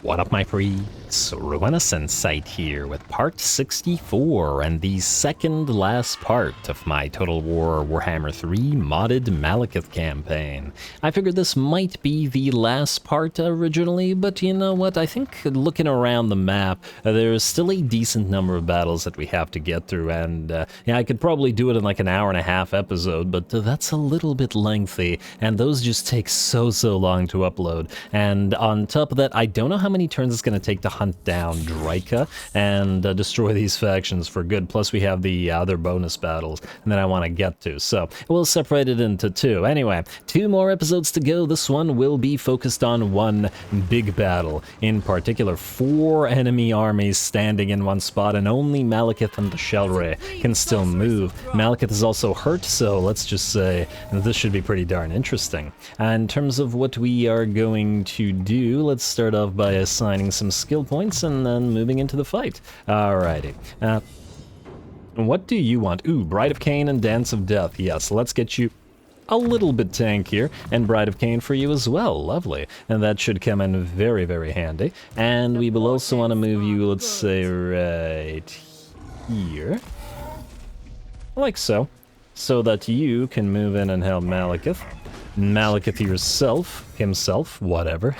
What up, my freaks? RuinousInsight here with part 64 and the second last part of my Total War Warhammer 3 modded Malekith campaign. I figured this might be the last part originally, but you know what? I think looking around the map, there's still a decent number of battles that we have to get through, and yeah, I could probably do it in like an hour-and-a-half episode, but that's a little bit lengthy, and those just take so long to upload. And on top of that, I don't know how many turns it's going to take to hunt down Draika and destroy these factions for good. Plus we have the other bonus battles that I want to get to, so we'll separate it into two. Anyway, 2 more episodes to go. This one will be focused on one big battle. In particular, 4 enemy armies standing in one spot, and only Malekith and the Shellray can still move. Malekith is also hurt, so let's just say this should be pretty darn interesting. In terms of what we are going to do, let's start off by assigning some skill points and then moving into the fight. Alrighty. What do you want? Ooh, Bride of Cain and Dance of Death. Yes, let's get you a little bit tankier, and Bride of Cain for you as well. Lovely. And that should come in very handy. And we will also want to move you, let's say, right here. Like so. So that you can move in and help Malekith. Malekith himself, whatever,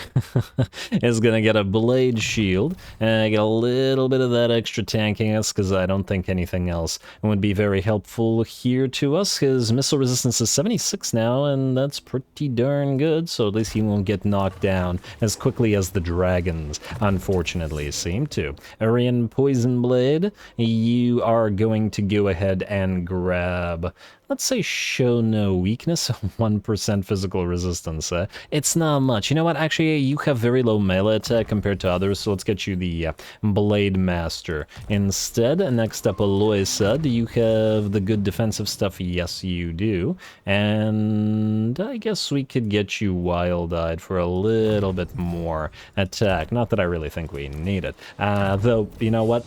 is gonna get a blade shield, and get a little bit of that extra tankiness, because I don't think anything else would be very helpful here to us. His missile resistance is 76 now, and that's pretty darn good, so at least he won't get knocked down as quickly as the dragons, unfortunately, seem to. Orion Poison Blade, you are going to go ahead and grab, let's say, show no weakness, 1% physical resistance. It's not much. You know what? Actually, you have very low melee attack compared to others, so let's get you the Blade Master instead. Next up, Aloysa. Do you have the good defensive stuff? Yes, you do. And I guess we could get you Wild-Eyed for a little bit more attack. Not that I really think we need it. Though, you know what?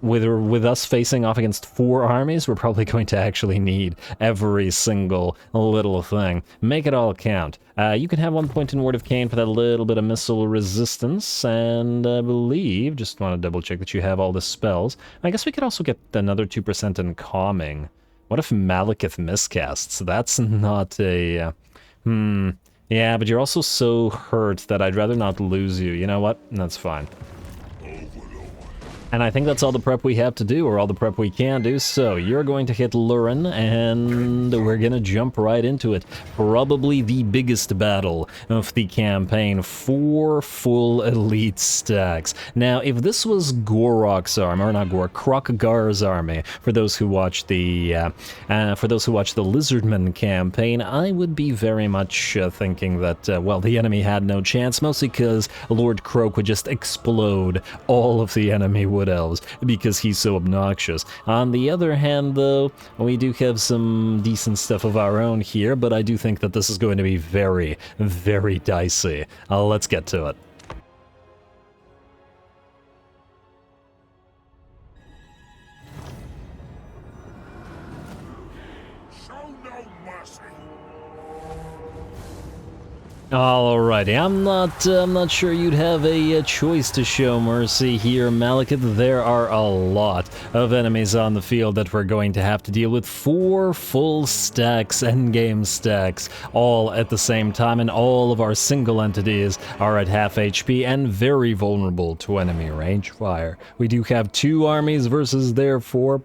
With us facing off against 4 armies, we're probably going to actually need every single little thing. Make it all count. You can have 1 point in Word of Cain for that little bit of missile resistance, and I believe, just want to double check that you have all the spells. I guess we could also get another 2% in Calming. What if Malekith miscasts? That's not a... Yeah, but you're also so hurt that I'd rather not lose you. You know what? That's fine. And I think that's all the prep we have to do, or all the prep we can do. So you're going to hit Lurin, and we're going to jump right into it. Probably the biggest battle of the campaign. 4 full elite stacks. Now, if this was Gorok's army, or not Gorok, Krokgar's army, for those who watch the Lizardman campaign, I would be very much thinking that, well, the enemy had no chance, mostly because Lord Croak would just explode all of the enemy Wood Elves because he's so obnoxious. On the other hand, though, we do have some decent stuff of our own here, but I do think that this is going to be very dicey. Let's get to it. Alrighty, I'm not sure you'd have a choice to show mercy here, Malekith. There are a lot of enemies on the field that we're going to have to deal with. 4 full stacks, endgame stacks, all at the same time, and all of our single entities are at half HP and very vulnerable to enemy range fire. We do have 2 armies versus their 4,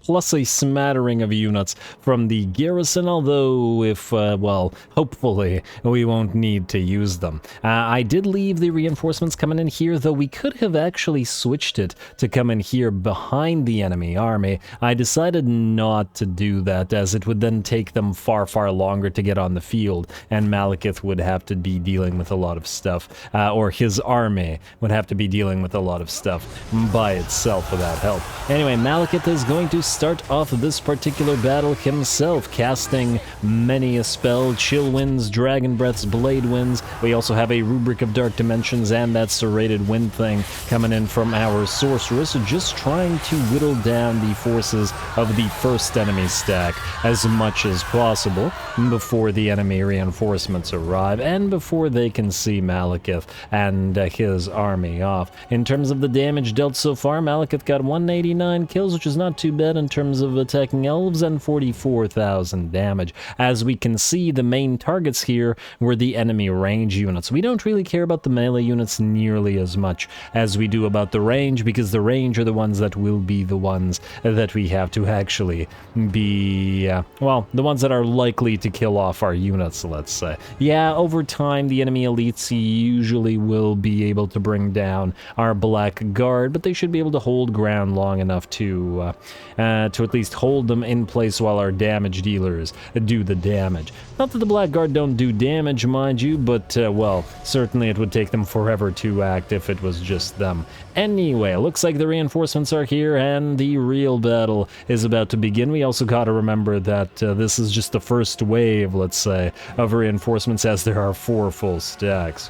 plus a smattering of units from the garrison, although if, well, hopefully we won't need to use them. I did leave the reinforcements coming in here, though we could have actually switched it to come in here behind the enemy army. I decided not to do that, as it would then take them far longer to get on the field, and Malekith would have to be dealing with a lot of stuff, or his army would have to be dealing with a lot of stuff by itself without help. Anyway, Malekith is going to start off this particular battle himself, casting many a spell, Chill Winds, Dragon Breaths, Blade Winds. We also have a Rubric of Dark Dimensions and that Serrated Wind thing coming in from our Sorceress, just trying to whittle down the forces of the first enemy stack as much as possible before the enemy reinforcements arrive and before they can see Malekith and his army off. In terms of the damage dealt so far, Malekith got 189 kills, which is not too bad in terms of attacking elves, and 44,000 damage. As we can see, the main targets here were the enemy range units. We don't really care about the melee units nearly as much as we do about the range, because the range are the ones that will be the ones that we have to actually be, well, the ones that are likely to kill off our units, let's say. Yeah, over time, the enemy elites usually will be able to bring down our Black Guard, but they should be able to hold ground long enough to at least hold them in place while our damage dealers do the damage. Not that the Black Guard don't do damage, mind you, but, well, certainly it would take them forever to act if it was just them. Anyway, looks like the reinforcements are here, and the real battle is about to begin. We also gotta remember that this is just the first wave, let's say, of reinforcements, as there are 4 full stacks.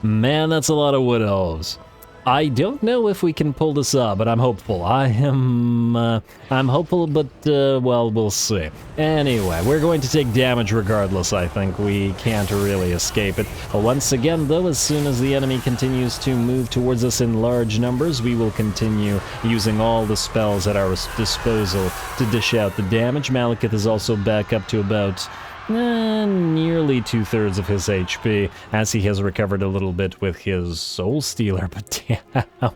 Man, that's a lot of Wood Elves. I don't know if we can pull this up, but I'm hopeful. I'm hopeful, but, well, we'll see. Anyway, we're going to take damage regardless, I think. We can't really escape it. Once again, though, as soon as the enemy continues to move towards us in large numbers, we will continue using all the spells at our disposal to dish out the damage. Malekith is also back up to about nearly 2/3 of his HP, as he has recovered a little bit with his Soul Stealer, but damn.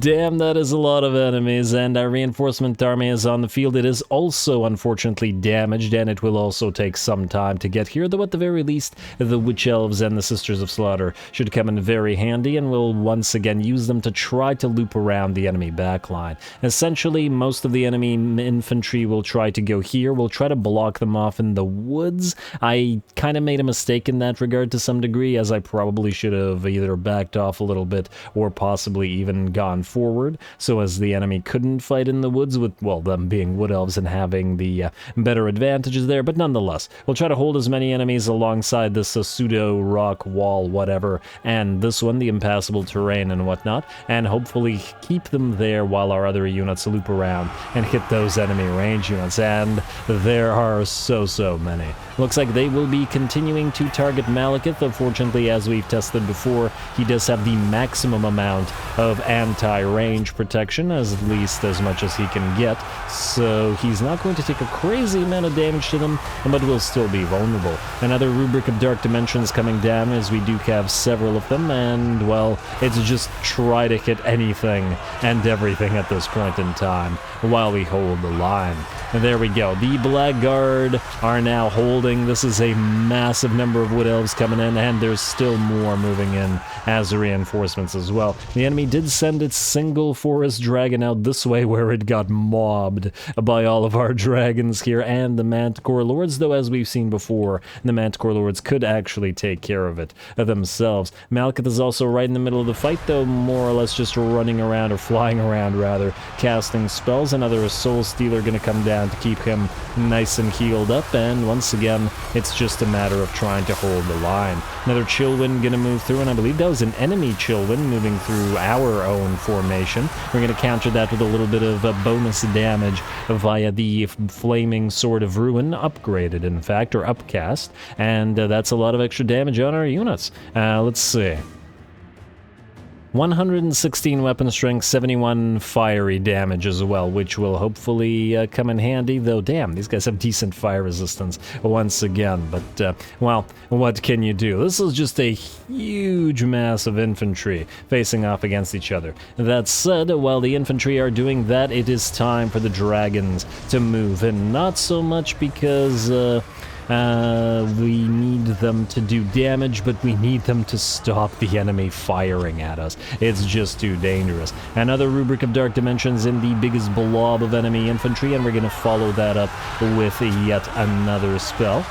Damn, that is a lot of enemies, and our reinforcement army is on the field. It is also unfortunately damaged, and it will also take some time to get here, though at the very least, the Witch Elves and the Sisters of Slaughter should come in very handy, and we'll once again use them to try to loop around the enemy backline. Essentially, most of the enemy infantry will try to go here. We'll try to block them off in the woods. I kind of made a mistake in that regard to some degree, as I probably should have either backed off a little bit or possibly even gone forward, so as the enemy couldn't fight in the woods, with, well, them being Wood Elves and having the better advantages there. But nonetheless, we'll try to hold as many enemies alongside this pseudo rock wall whatever, and this one, the impassable terrain and whatnot, and hopefully keep them there while our other units loop around and hit those enemy range units, and there are so many. Looks like they will be continuing to target Malekith. Unfortunately, as we've tested before, he does have the maximum amount of anti-range protection, at least as much as he can get, so he's not going to take a crazy amount of damage to them, but will still be vulnerable. Another Rubric of Dark Dimensions coming down, as we do have several of them, and, well, it's just try to hit anything and everything at this point in time while we hold the line. And there we go. The Black Guard are now holding. This is a massive number of Wood Elves coming in, and there's still more moving in as reinforcements as well. The enemy did send its single forest dragon out this way, where it got mobbed by all of our dragons here and the Manticore Lords, though as we've seen before, the Manticore Lords could actually take care of it themselves. Malekith is also right in the middle of the fight, though more or less just running around, or flying around rather, casting spells. Another Soul Stealer gonna come down to keep him nice and healed up, and once again, it's just a matter of trying to hold the line. Another Chill Wind gonna move through, and I believe that was an enemy Chill Wind moving through our own formation. We're gonna counter that with a little bit of bonus damage via the Flaming Sword of Ruin, upgraded in fact, or upcast, and that's a lot of extra damage on our units. Let's see. 116 weapon strength, 71 fiery damage as well, which will hopefully come in handy, though damn, these guys have decent fire resistance once again, but, well, what can you do? This is just a huge mass of infantry facing off against each other. That said, while the infantry are doing that, it is time for the dragons to move in, not so much because, we need them to do damage, but we need them to stop the enemy firing at us. It's just too dangerous. Another Rubric of Dark Dimensions in the biggest blob of enemy infantry, and we're going to follow that up with yet another spell.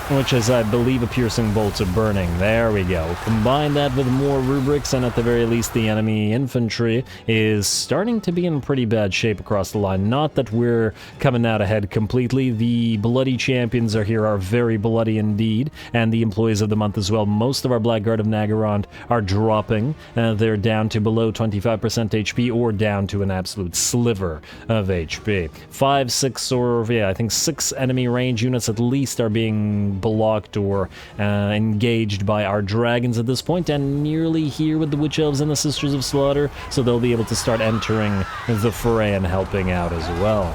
which is, I believe, a piercing bolt of burning. There we go. Combine that with more rubrics, and at the very least, the enemy infantry is starting to be in pretty bad shape across the line. Not that we're coming out ahead completely. The bloody champions are very bloody indeed, and the employees of the month as well. Most of our Blackguard of Naggarond are dropping. They're down to below 25% HP, or down to an absolute sliver of HP. 5, 6, or yeah, I think 6 enemy range units at least are being blocked or engaged by our dragons at this point, and nearly here with the Witch Elves and the Sisters of Slaughter, so they'll be able to start entering the fray and helping out as well.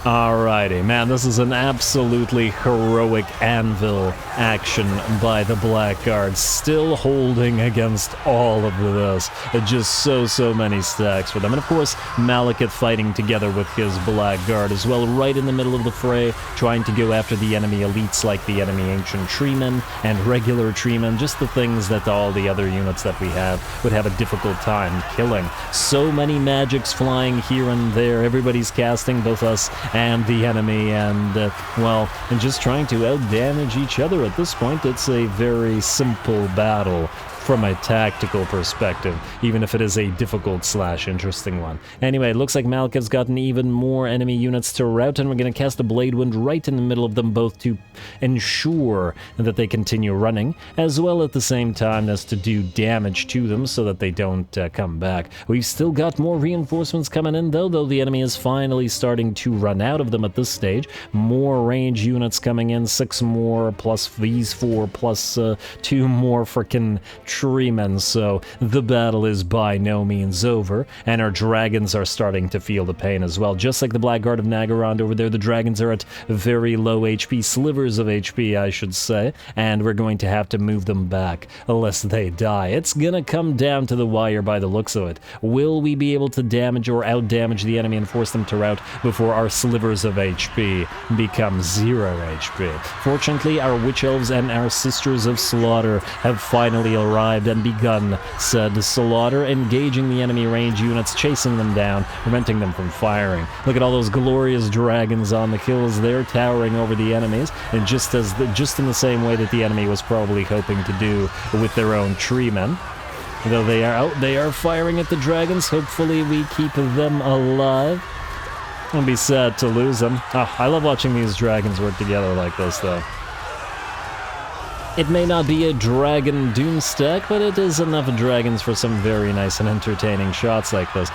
Alrighty, man, this is an absolutely heroic anvil action by the Blackguard, still holding against all of this. Just so many stacks for them. And of course, Malekith fighting together with his Blackguard as well, right in the middle of the fray, trying to go after the enemy elites like the enemy Ancient Treemen and regular Treemen, just the things that all the other units that we have would have a difficult time killing. So many magics flying here and there, everybody's casting, both us and the enemy, and well, and just trying to out-damage each other at this point. It's a very simple battle from a tactical perspective, even if it is a difficult / interesting one. Anyway, it looks like Malekith's gotten even more enemy units to rout, and we're going to cast a Blade Wind right in the middle of them both to ensure that they continue running, as well at the same time as to do damage to them so that they don't come back. We've still got more reinforcements coming in, though the enemy is finally starting to run out of them at this stage. More range units coming in, 6 more, plus these 4, plus 2 more frickin' Treemen, so the battle is by no means over, and our dragons are starting to feel the pain as well. Just like the Blackguard of Naggarond over there, the dragons are at very low HP, slivers of HP, I should say, and we're going to have to move them back, unless they die. It's gonna come down to the wire by the looks of it. Will we be able to damage or out-damage the enemy and force them to rout before our slivers of HP become 0 HP? Fortunately, our Witch Elves and our Sisters of Slaughter have finally arrived and begun said slaughter, engaging the enemy range units, chasing them down, preventing them from firing. Look at all those glorious dragons on the hills there, towering over the enemies, and just in the same way that the enemy was probably hoping to do with their own Treemen. Though they are out, they are firing at the dragons. Hopefully we keep them alive. It'll be sad to lose them. I love watching these dragons work together like this, though. It may not be a dragon doom stack, but it is enough dragons for some very nice and entertaining shots like this.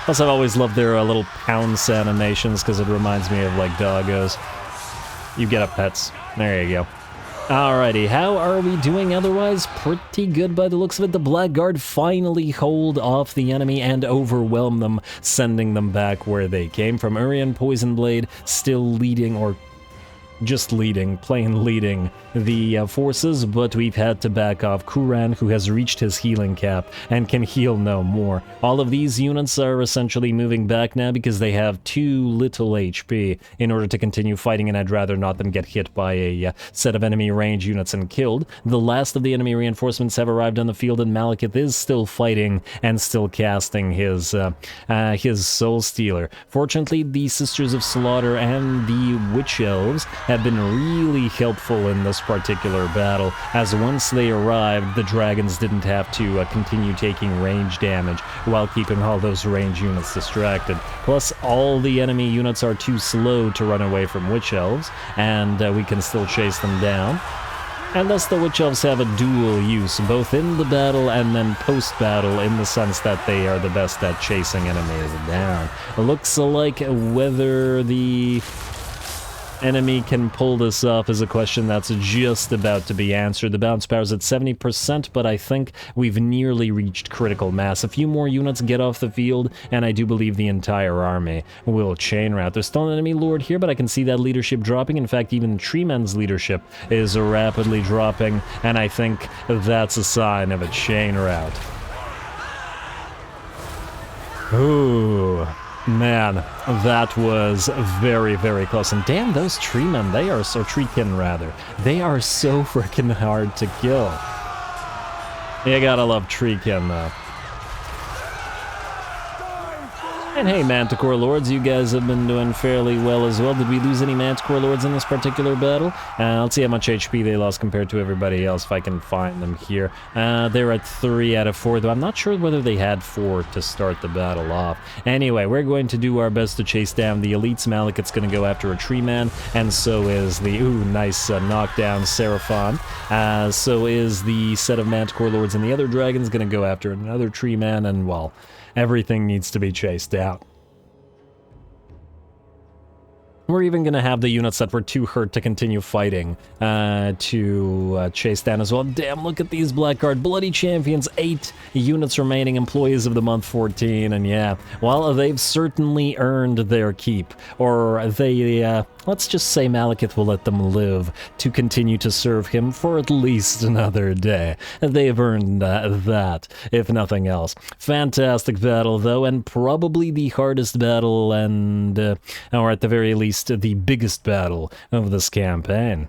Plus, I've always loved their little pounce animations, because it reminds me of, like, doggos. You get up, pets. There you go. Alrighty, how are we doing otherwise? Pretty good by the looks of it. The Blackguard finally hold off the enemy and overwhelm them, sending them back where they came from. Orion Poison Blade still leading, or just leading, plain leading the forces, but we've had to back off Kuran, who has reached his healing cap and can heal no more. All of these units are essentially moving back now because they have too little HP in order to continue fighting, and I'd rather not them get hit by a set of enemy range units and killed. The last of the enemy reinforcements have arrived on the field, and Malekith is still fighting and still casting his Soul Stealer. Fortunately, the Sisters of Slaughter and the Witch Elves have been really helpful in this particular battle, as once they arrived, the dragons didn't have to continue taking range damage while keeping all those range units distracted. Plus, all the enemy units are too slow to run away from Witch Elves, and we can still chase them down. And thus the Witch Elves have a dual use, both in the battle and then post-battle, in the sense that they are the best at chasing enemies down. It looks like whether the enemy can pull this off is a question that's just about to be answered. The bounce power's at 70%, but I think we've nearly reached critical mass. A few more units get off the field, and I do believe the entire army will chain rout. There's still an enemy lord here, but I can see that leadership dropping. In fact, even Treemen's leadership is rapidly dropping, and I think that's a sign of a chain rout. Ooh. Man, that was very, very close. And damn, those Treemen, they are so... Treekin, rather. They are so freaking hard to kill. You gotta love Treekin, though. And hey, Manticore Lords, you guys have been doing fairly well as well. Did we lose any Manticore Lords in this particular battle? Let's see how much HP they lost compared to everybody else, if I can find them here. They're at 3 out of 4, though I'm not sure whether they had 4 to start the battle off. Anyway, we're going to do our best to chase down the elites. Malekith's going to go after a tree man, and so is the, ooh, nice knockdown Seraphon. So is the set of Manticore Lords, and the other dragon's going to go after another tree man, and, well, everything needs to be chased out. We're even going to have the units that were too hurt to continue fighting to chase down as well. Damn, look at these Blackguard Bloody Champions. 8 units remaining, employees of the month 14, and yeah, well, they've certainly earned their keep. Or they, let's just say Malekith will let them live to continue to serve him for at least another day. They've earned that, if nothing else. Fantastic battle, though, and probably the hardest battle, and, or at the very least, the biggest battle of this campaign.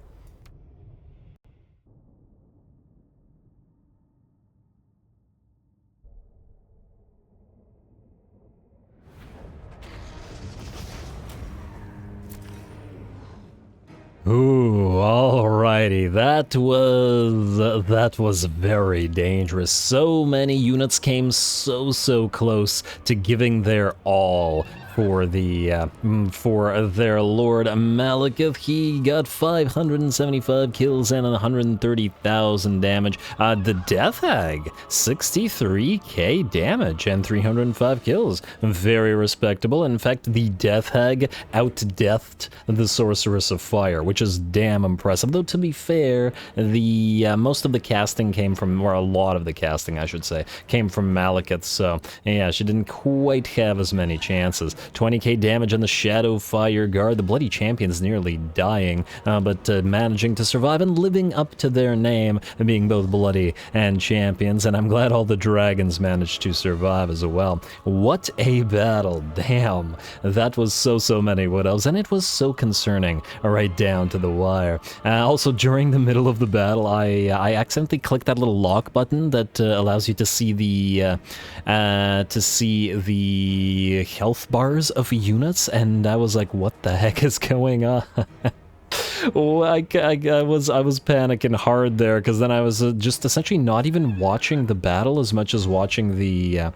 Ooh, alrighty, that was very dangerous. So many units came so close to giving their all for the for their Lord Malekith. He got 575 kills and 130,000 damage. The Death Hag, 63k damage and 305 kills. Very respectable. In fact, the Death Hag out-deathed the Sorceress of Fire, which is damn impressive. Though, to be fair, the most of the casting came from, or a lot of the casting, I should say, came from Malekith, so yeah, she didn't quite have as many chances. 20k damage on the Shadow Fire Guard. The Bloody Champions nearly dying, but managing to survive and living up to their name, being both bloody and champions, and I'm glad all the dragons managed to survive as well. What a battle. Damn. That was so many Wood Elves, and it was so concerning right down to the wire. Also, during the middle of the battle, I accidentally clicked that little lock button that allows you to see the health bars of units, and I was like, what the heck is going on? Oh, I was panicking hard there, because then I was just essentially not even watching the battle as much as watching the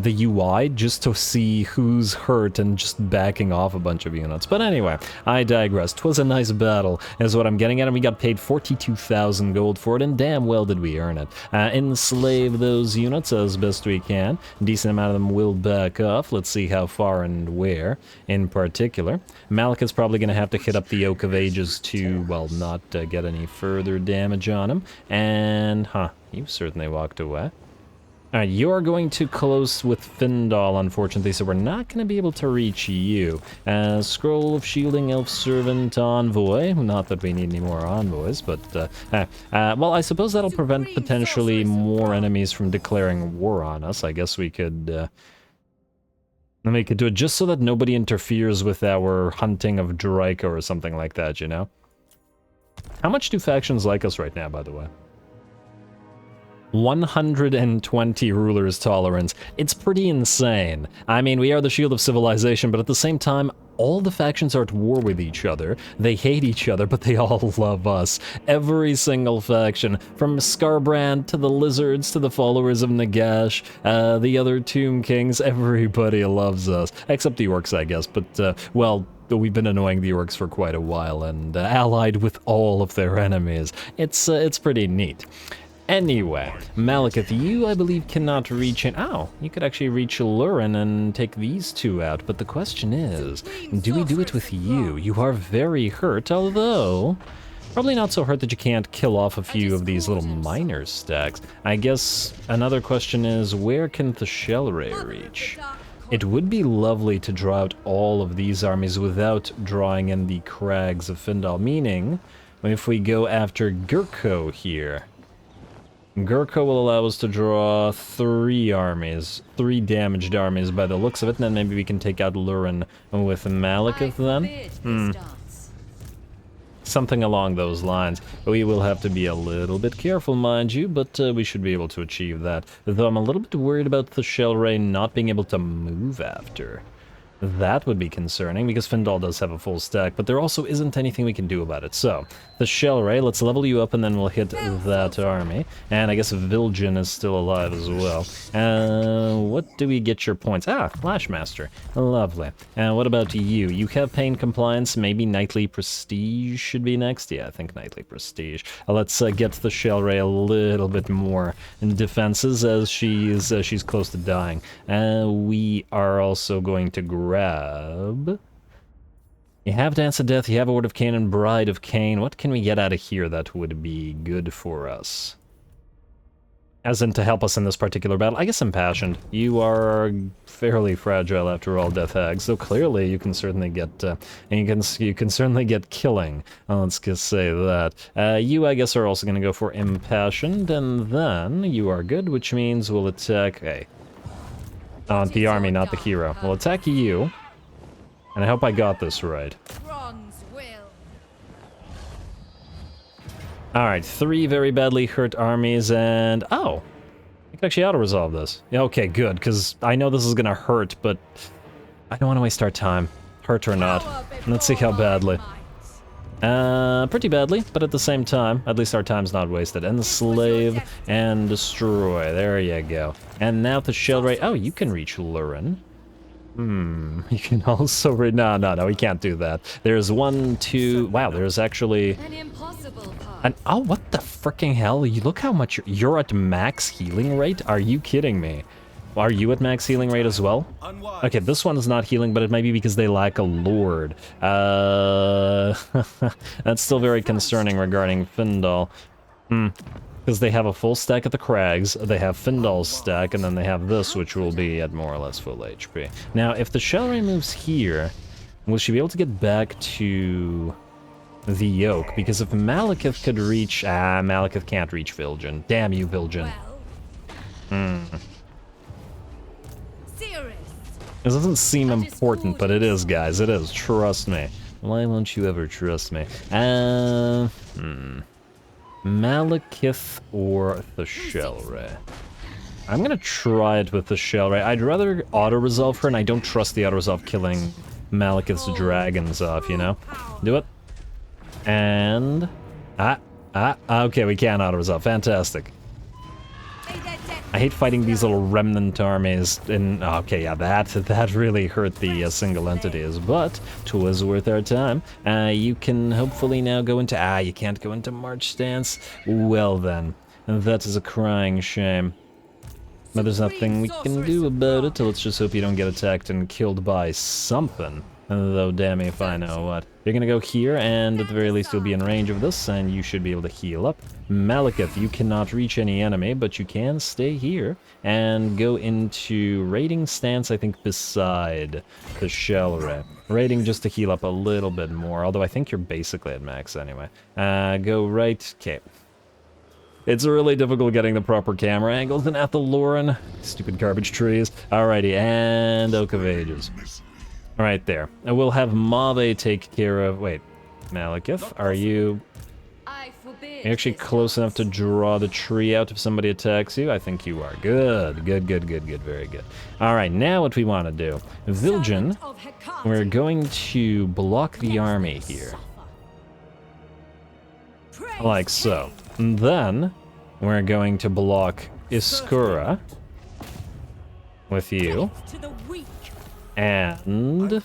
UI, just to see who's hurt and just backing off a bunch of units. But anyway, I digress. 'Twas a nice battle, is what I'm getting at, and we got paid 42,000 gold for it, and damn well did we earn it. Enslave those units as best we can. Decent amount of them will back off. Let's see how far and where in particular. Malekith's probably going to have to hit up the Oak of Ages to, well, not get any further damage on him. And, you certainly walked away. Alright, you're going too close with Findal, unfortunately, so we're not going to be able to reach you. Scroll of Shielding, Elf Servant, Envoy. Not that we need any more envoys, but, well, I suppose that'll prevent potentially more enemies from declaring war on us. I guess we could, we could do it just so that nobody interferes with our hunting of Draco or something like that, you know? How much do factions like us right now, by the way? 120 rulers tolerance. It's pretty insane. I mean, we are the shield of civilization, but at the same time, all the factions are at war with each other. They hate each other, but they all love us. Every single faction, from Scarbrand to the Lizards to the followers of Nagash, the other Tomb Kings, everybody loves us. Except the Orcs, I guess, but, well, we've been annoying the Orcs for quite a while and allied with all of their enemies. It's pretty neat. Anyway, Malekith, you, I believe, cannot reach in. Oh, you could actually reach Lurin and take these two out, but the question is, do we do it with you? You are very hurt, although probably not so hurt that you can't kill off a few of these little miner stacks. I guess another question is, where can the Shellray reach? It would be lovely to draw out all of these armies without drawing in the Crags of Findal, meaning, if we go after Gurko here, Gurko will allow us to draw 3 armies, 3 damaged armies by the looks of it, and then maybe we can take out Lurin with Malekith then? Something along those lines. We will have to be a little bit careful, mind you, but we should be able to achieve that. Though I'm a little bit worried about the Shell Ray not being able to move after. That would be concerning, because Findal does have a full stack, but there also isn't anything we can do about it. So, the Shell Ray, let's level you up and then we'll hit that army. And I guess Vil'jin is still alive as well. What do we get your points? Ah, Flashmaster. Lovely. And what about you? You have Pain Compliance, maybe Knightly Prestige should be next? Yeah, I think Knightly Prestige. Let's get the Shell Ray a little bit more in defenses as she's close to dying. We are also going to grab... You have Dance of Death, you have a Word of Cain and Bride of Cain. What can we get out of here that would be good for us? As in to help us in this particular battle. I guess Impassioned. You are fairly fragile after all, Death Hag, so clearly you can certainly get... you can certainly get killing. Let's just say that. You, I guess, are also going to go for Impassioned, and then you are good, which means we'll attack... Hey. The army, not the hero. We'll attack you. And I hope I got this right. Alright, 3 very badly hurt armies, and... Oh! I can actually auto-resolve this. Yeah, okay, good, because I know this is gonna hurt, but... I don't want to waste our time. Hurt or not. Let's see how badly. Pretty badly, but at the same time, at least our time's not wasted. Enslave and destroy. There you go. And now the Shell Ray... Oh, you can reach Lurin. You can also read... No, we can't do that. There's 1, 2... Wow, there's actually... Oh, what the fricking hell? You look how much... You're at max healing rate? Are you kidding me? Are you at max healing rate as well? Okay, this one is not healing, but it might be because they lack a Lord. That's still very concerning regarding Findal. Because they have a full stack at the Crags, they have Findal's stack, and then they have this, which will be at more or less full HP. Now, if the Shell Ray moves here, will she be able to get back to the Yoke? Because if Malekith could reach... Malekith can't reach Vil'jin. Damn you, Vil'jin. This doesn't seem important, but it is, guys. It is. Trust me. Why won't you ever trust me? Malekith or the Shell Ray? I'm gonna try it with the Shell Ray. I'd rather auto-resolve her, and I don't trust the auto-resolve killing Malekith's dragons off, you know? Do it. And... okay, we can auto-resolve. Fantastic. I hate fighting these little remnant armies, and okay, yeah, that really hurt the single entities, but 'twas worth our time. You can hopefully now go into... you can't go into March Stance. Well then, that is a crying shame. But there's nothing we can do about it, let's just hope you don't get attacked and killed by something. Though damn me if I know what. You're gonna go here, and at the very least you'll be in range of this, and you should be able to heal up. Malekith, you cannot reach any enemy, but you can stay here and go into raiding stance, I think, beside the Shell Ray. Raiding just to heal up a little bit more, although I think you're basically at max anyway. Go right, okay. It's really difficult getting the proper camera angles in Athalurin. Stupid garbage trees. Alrighty, and Oak of Ages. Right there. And we'll have Mave take care of... Wait, Malekith, are you actually close enough to draw the tree out if somebody attacks you? I think you are. Good, very good. Alright, now what we want to do. Vil'jin, we're going to block the army here. Like so. And then, we're going to block Iskura with you. And...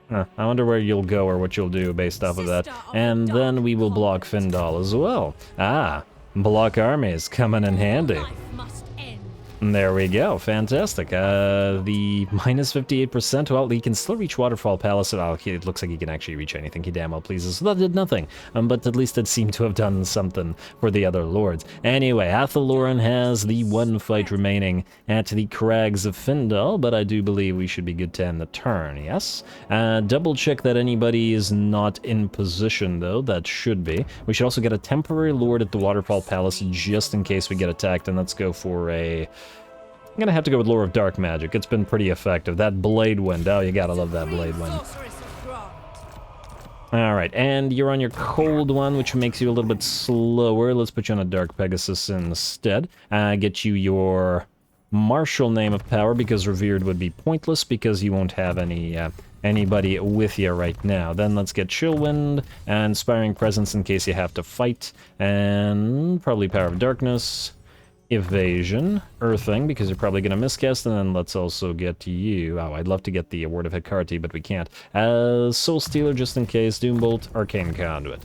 I wonder where you'll go or what you'll do based off of that. And then we will block Findal as well. Block armies coming in handy. And there we go, fantastic. The minus 58%, well, he can still reach Waterfall Palace. It looks like he can actually reach anything he damn well pleases, so that did nothing. But at least it seemed to have done something for the other lords. Anyway, Athalurin has the one fight remaining at the Crags of Findal, but I do believe we should be good to end the turn, yes? Double check that anybody is not in position, though. That should be. We should also get a temporary lord at the Waterfall Palace just in case we get attacked, and let's go for a... I'm gonna have to go with Lore of Dark Magic. It's been pretty effective. That Blade Wind, oh, you gotta love that Blade Wind. Alright, and you're on your cold one, which makes you a little bit slower. Let's put you on a Dark Pegasus instead. Get you your Martial Name of Power, because Revered would be pointless, because you won't have anybody with you right now. Then let's get Chillwind, and Inspiring Presence in case you have to fight, and probably Power of Darkness. Evasion, Earthing, because you're probably going to miscast, and then let's also get you. Oh, I'd love to get the Word of Hecate, but we can't. Soul Stealer, just in case. Doombolt, Arcane Conduit.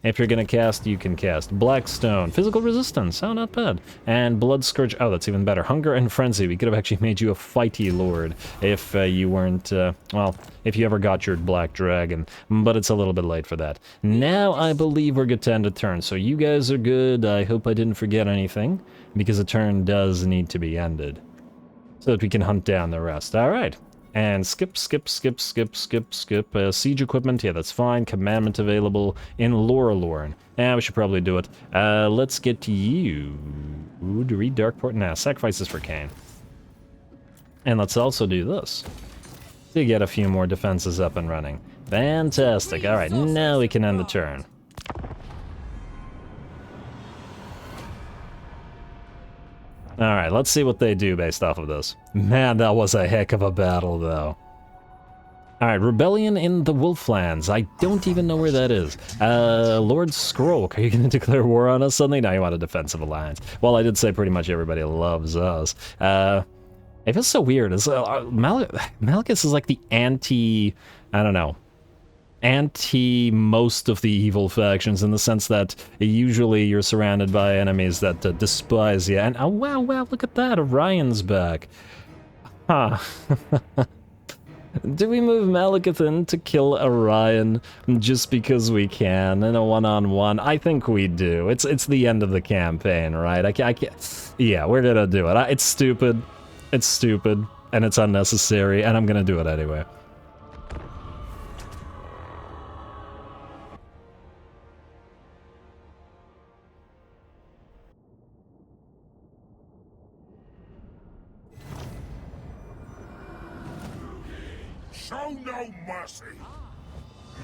If you're going to cast, you can cast Blackstone, Physical Resistance, oh, not bad. And Blood Scourge, oh, that's even better. Hunger and Frenzy, we could have actually made you a fighty lord if you weren't, well, if you ever got your Black Dragon, but it's a little bit late for that. Now I believe we're good to end a turn, so you guys are good. I hope I didn't forget anything, because a turn does need to be ended, so that we can hunt down the rest. Alright. And skip. Siege equipment, yeah, that's fine. Commandment available in Lorelorn. Yeah, we should probably do it. Let's get to you. Ooh, to read Darkport? Nah, sacrifices for Kane. And let's also do this, to get a few more defenses up and running. Fantastic. Alright, now we can end the turn. Alright, let's see what they do based off of this. Man, that was a heck of a battle, though. Alright, Rebellion in the Wolflands. I don't even know where that is. Lord Scroll, are you going to declare war on us suddenly? Now you want a defensive alliance. Well, I did say pretty much everybody loves us. It feels so weird. Malekith is like the anti... I don't know. Anti-most of the evil factions, in the sense that usually you're surrounded by enemies that despise you. And oh wow, look at that, Orion's back. Huh. Do we move Malekith in to kill Orion just because we can in a one-on-one? I think we do. It's the end of the campaign, right? I can't. Yeah, we're gonna do it. It's stupid. It's stupid, and it's unnecessary, and I'm gonna do it anyway. Show no mercy.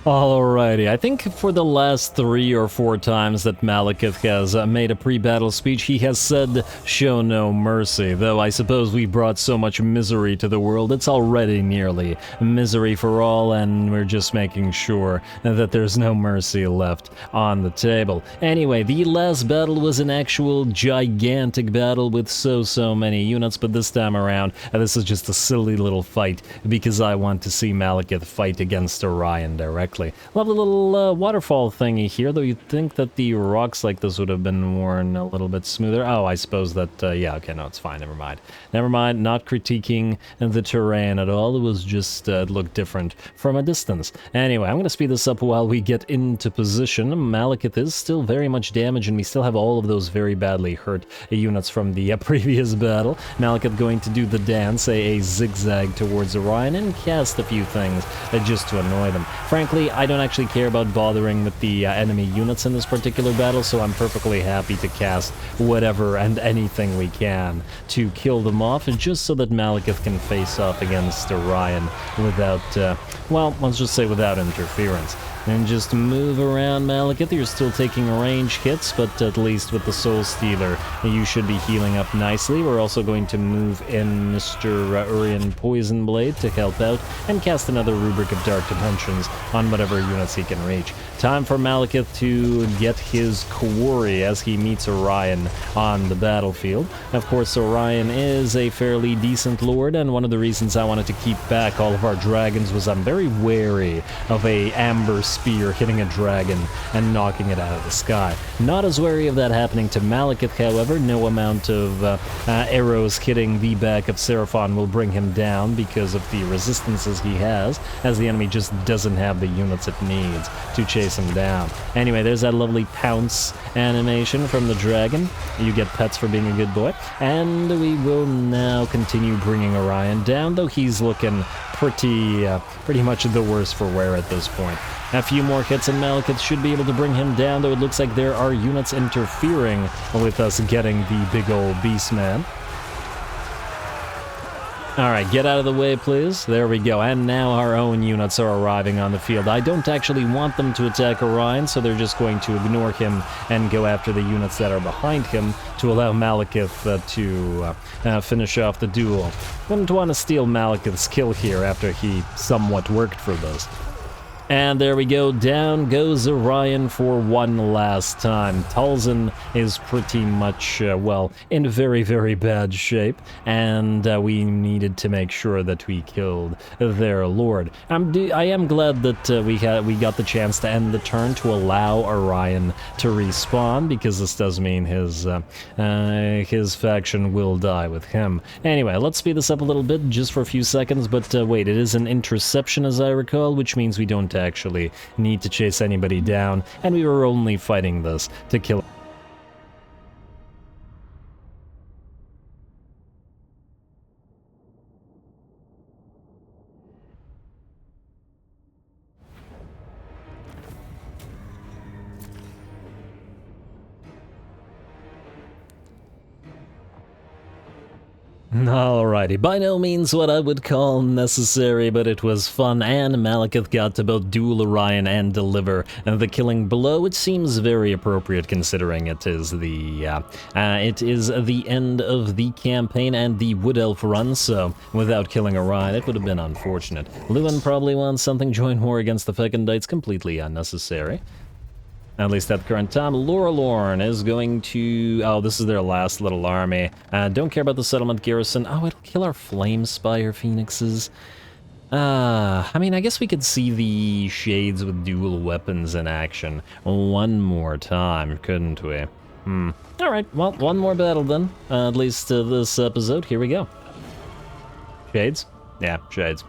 Alrighty, I think for the last 3 or 4 times that Malekith has made a pre-battle speech, he has said, "Show no mercy," though I suppose we brought so much misery to the world, it's already nearly misery for all, and we're just making sure that there's no mercy left on the table. Anyway, the last battle was an actual gigantic battle with so many units, but this time around, this is just a silly little fight, because I want to see Malekith fight against Orion directly. Lovely little waterfall thingy here, though you'd think that the rocks like this would have been worn a little bit smoother. Oh, I suppose that, yeah, okay, no, it's fine, never mind. Never mind, not critiquing the terrain at all, it was just, it looked different from a distance. Anyway, I'm going to speed this up while we get into position. Malekith is still very much damaged, and we still have all of those very badly hurt units from the previous battle. Malekith going to do the dance, a zigzag towards Orion, and cast a few things just to annoy them. Frankly, I don't actually care about bothering with the enemy units in this particular battle, so I'm perfectly happy to cast whatever and anything we can to kill them off, just so that Malekith can face off against Orion without, well, let's just say without interference. And just move around Malekith. You're still taking range hits, but at least with the Soul Stealer, you should be healing up nicely. We're also going to move in Mr. Urian Poison Blade to help out, and cast another Rubric of Dark Dimensions on whatever units he can reach. Time for Malekith to get his quarry as he meets Orion on the battlefield. Of course, Orion is a fairly decent lord, and one of the reasons I wanted to keep back all of our dragons was I'm very wary of a amber spear hitting a dragon and knocking it out of the sky. Not as wary of that happening to Malekith, however. No amount of arrows hitting the back of Seraphon will bring him down because of the resistances he has, as the enemy just doesn't have the units it needs to chase him down. Anyway, there's that lovely pounce animation from the dragon. You get pets for being a good boy. And we will now continue bringing Orion down, though he's looking pretty much the worse for wear at this point. A few more hits and Malekith should be able to bring him down, though it looks like there are units interfering with us getting the big old beast man. Alright, get out of the way, please. There we go. And now our own units are arriving on the field. I don't actually want them to attack Orion, so they're just going to ignore him and go after the units that are behind him to allow Malekith to finish off the duel. Wouldn't want to steal Malekith's kill here after he somewhat worked for this. And there we go, down goes Orion for one last time. Talzin is pretty much, well, in very, very bad shape, and we needed to make sure that we killed their lord. I am glad that we got the chance to end the turn to allow Orion to respawn, because this does mean his faction will die with him. Anyway, let's speed this up a little bit, just for a few seconds, but wait, it is an interception as I recall, which means we don't actually need to chase anybody down, and we were only fighting this to kill. Alrighty, by no means what I would call necessary, but it was fun, and Malekith got to both duel Orion and deliver the killing blow. It seems very appropriate considering it is the end of the campaign and the Wood Elf run, so without killing Orion, it would have been unfortunate. Lewin probably wants something joint war against the Fecondites, completely unnecessary. At least at the current time. Lorelorn is going to... Oh, this is their last little army. Don't care about the settlement garrison. Oh, it'll kill our Flamespire Phoenixes. I mean, I guess we could see the Shades with dual weapons in action one more time, couldn't we? Alright, well, one more battle then. At least this episode. Here we go. Shades? Yeah, Shades.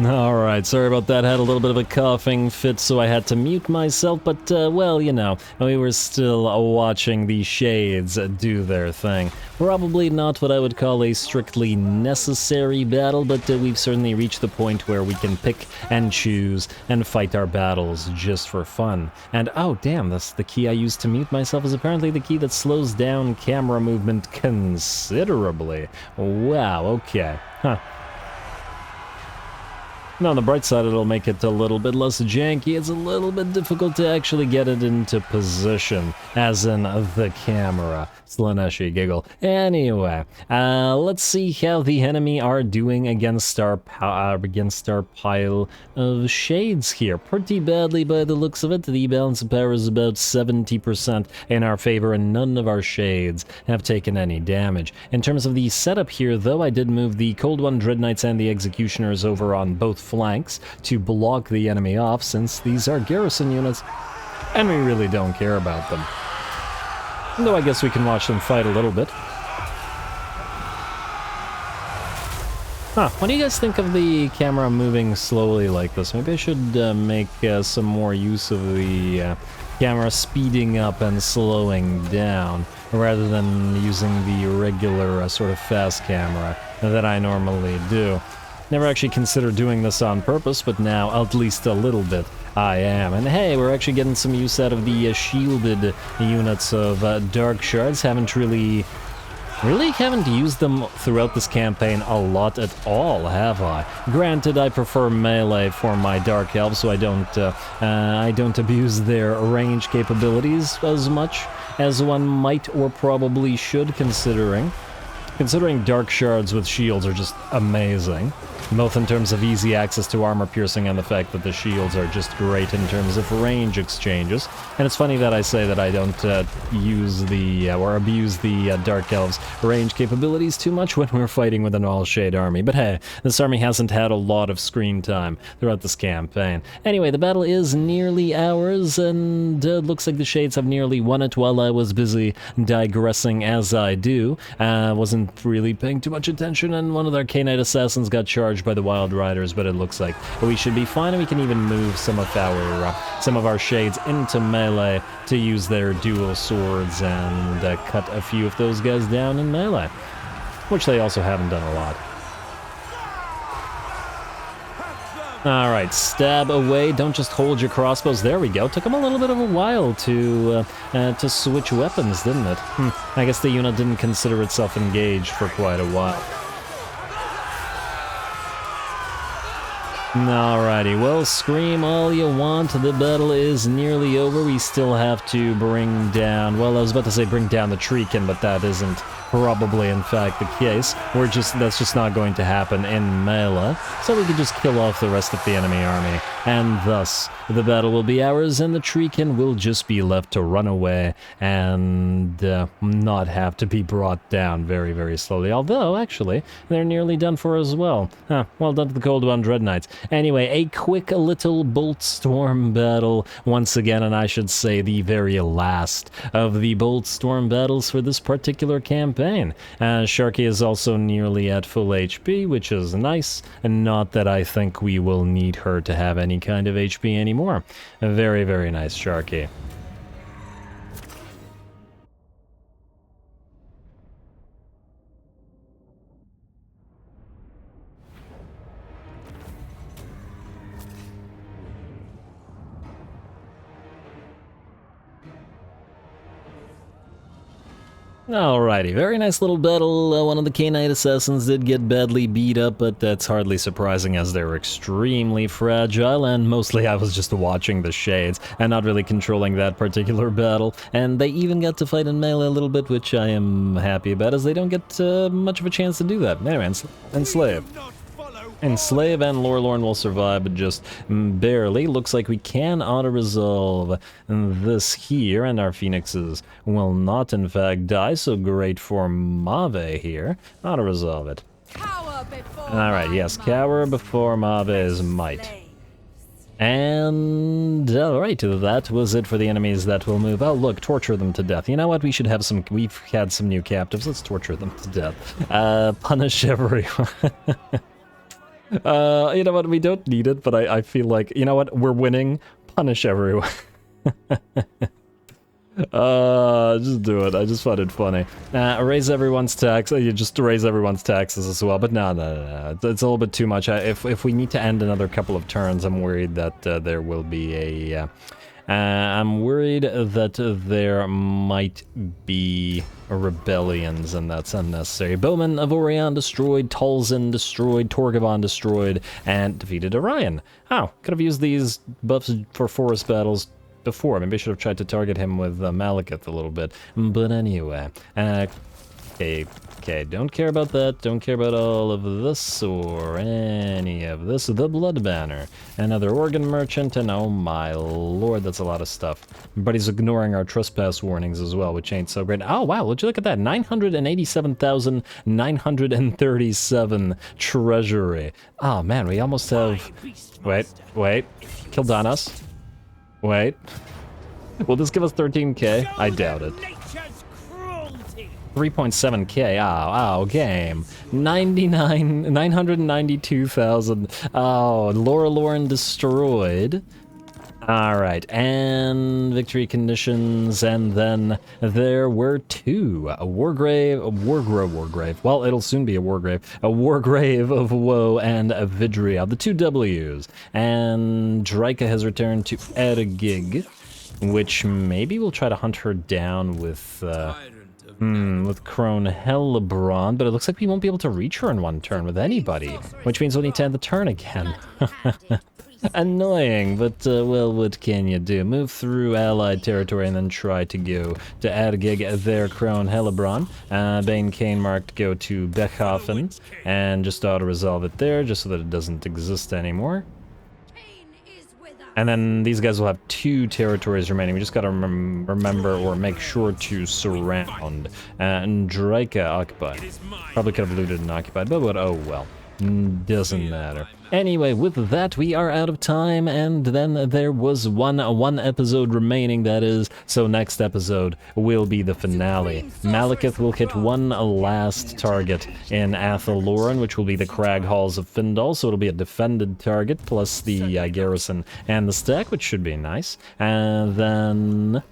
Alright, sorry about that, had a little bit of a coughing fit, so I had to mute myself, but, well, you know, we were still watching the Shades do their thing. Probably not what I would call a strictly necessary battle, but we've certainly reached the point where we can pick and choose and fight our battles just for fun. And, oh damn, that's the key I used to mute myself is apparently the key that slows down camera movement considerably. Wow, okay, huh. Now, on the bright side, it'll make it a little bit less janky. It's a little bit difficult to actually get it into position, as in the camera. Slaneshi giggle. Anyway, let's see how the enemy are doing against our pile of Shades here. Pretty badly by the looks of it. The balance of power is about 70% in our favor, and none of our Shades have taken any damage. In terms of the setup here, though, I did move the Cold One Dread Knights and the Executioners over on both flanks to block the enemy off, since these are garrison units, and we really don't care about them. Though I guess we can watch them fight a little bit. Huh, what do you guys think of the camera moving slowly like this? Maybe I should make some more use of the camera speeding up and slowing down, rather than using the regular sort of fast camera that I normally do. Never actually considered doing this on purpose, but now at least a little bit I am. And hey, we're actually getting some use out of the shielded units of Dark Shards. Haven't used them throughout this campaign a lot at all, have I? Granted, I prefer melee for my Dark Elves, so I don't abuse their range capabilities as much as one might or probably should, considering considering Dark Shards with shields are just amazing, both in terms of easy access to armor piercing and the fact that the shields are just great in terms of range exchanges. And it's funny that I say that I don't use the, or abuse the Dark Elves' range capabilities too much when we're fighting with an all-shade army. But hey, this army hasn't had a lot of screen time throughout this campaign. Anyway, the battle is nearly ours, and looks like the Shades have nearly won it while I was busy digressing as I do. Wasn't really paying too much attention, and one of their Knight Assassins got charged by the Wild Riders, but it looks like we should be fine, and we can even move some of our Shades into melee to use their dual swords and cut a few of those guys down in melee, which they also haven't done a lot. Alright, stab away, don't just hold your crossbows. There we go. Took them a little bit of a while to switch weapons, didn't it? I guess the unit didn't consider itself engaged for quite a while. Alrighty, well, scream all you want, the battle is nearly over. We still have to bring down, well, I was about to say bring down the Treekin, but that isn't probably in fact the case. That's just not going to happen in melee, so we can just kill off the rest of the enemy army, and thus the battle will be ours, and the Treekin will just be left to run away and not have to be brought down very, very slowly. Although, actually, they're nearly done for as well. Well done to the Cold One Dread Knights. Anyway, a quick little Bolt Storm battle once again, and I should say the very last of the Bolt Storm battles for this particular campaign. Sharky is also nearly at full HP, which is nice, and not that I think we will need her to have any kind of HP anymore. A very, very nice Sharky. Alrighty, very nice little battle. One of the Knight Assassins did get badly beat up, but that's hardly surprising as they're extremely fragile, and mostly I was just watching the Shades and not really controlling that particular battle. And they even got to fight in melee a little bit, which I am happy about, as they don't get much of a chance to do that. Anyway, Enslave. Enslave and Lorelorn will survive, but just barely. Looks like we can auto-resolve this here, and our Phoenixes will not, in fact, die, so great for Mave here. Auto-resolve it. Alright, yes, cower before Mave's might. And, alright, that was it for the enemies that will move. Oh, look, torture them to death. You know what, we've had some new captives, let's torture them to death. Punish everyone. You know what, we don't need it, but I feel like, you know what, we're winning, punish everyone. Just do it, I just find it funny. Raise everyone's tax, you just raise everyone's taxes as well, but no, it's a little bit too much. If we need to end another couple of turns, I'm worried that there will be a... I'm worried that there might be rebellions, and that's unnecessary. Bowman of Orion destroyed, Talzin destroyed, Torgavon destroyed, and defeated Orion. Oh, could have used these buffs for forest battles before. Maybe I should have tried to target him with Malekith a little bit. But anyway, okay, don't care about that, don't care about all of this or any of this. The Blood Banner, another organ merchant, and oh my lord, that's a lot of stuff. But he's ignoring our trespass warnings as well, which ain't so great. Oh wow, would you look at that, 987,937 treasury. Oh man, we almost have... Wait, Kildanos. Wait. Will this give us 13k? I doubt it. 3.7k, oh, game. 992,000. Oh, Lorelorn destroyed. Alright, and victory conditions, and then there were two. A Wargrave. Well, it'll soon be a Wargrave. A Wargrave of Woe and a Vidria, the two W's. And Drika has returned to Edgig, which maybe we'll try to hunt her down with Crone Hellebron, but it looks like we won't be able to reach her in one turn with anybody, which means we'll need to end the turn again. Annoying, but well, what can you do? Move through allied territory and then try to go to Adgig, there, Crone, Hellebron. Bane Kane marked go to Beckhofen, and just auto-resolve it there, just so that it doesn't exist anymore. And then these guys will have 2 territories remaining. We just gotta remember or make sure to surround. Drika occupied. Probably could have looted and occupied, but oh well. Doesn't matter. Anyway, with that, we are out of time, and then there was one episode remaining, that is, so next episode will be the finale. Malekith will hit one last target in Athaloran, which will be the Crag Halls of Findal, so it'll be a defended target, plus the garrison and the stack, which should be nice. And then,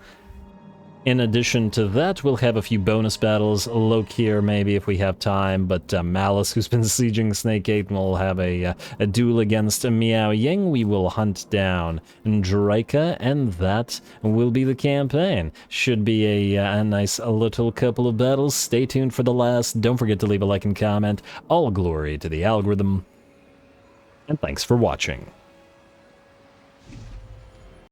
in addition to that, we'll have a few bonus battles. Lokir, maybe, if we have time, but Malice, who's been sieging Snake Gate, will have a duel against Miao Ying. We will hunt down Drika, and that will be the campaign. Should be a nice little couple of battles. Stay tuned for the last. Don't forget to leave a like and comment. All glory to the algorithm, and thanks for watching.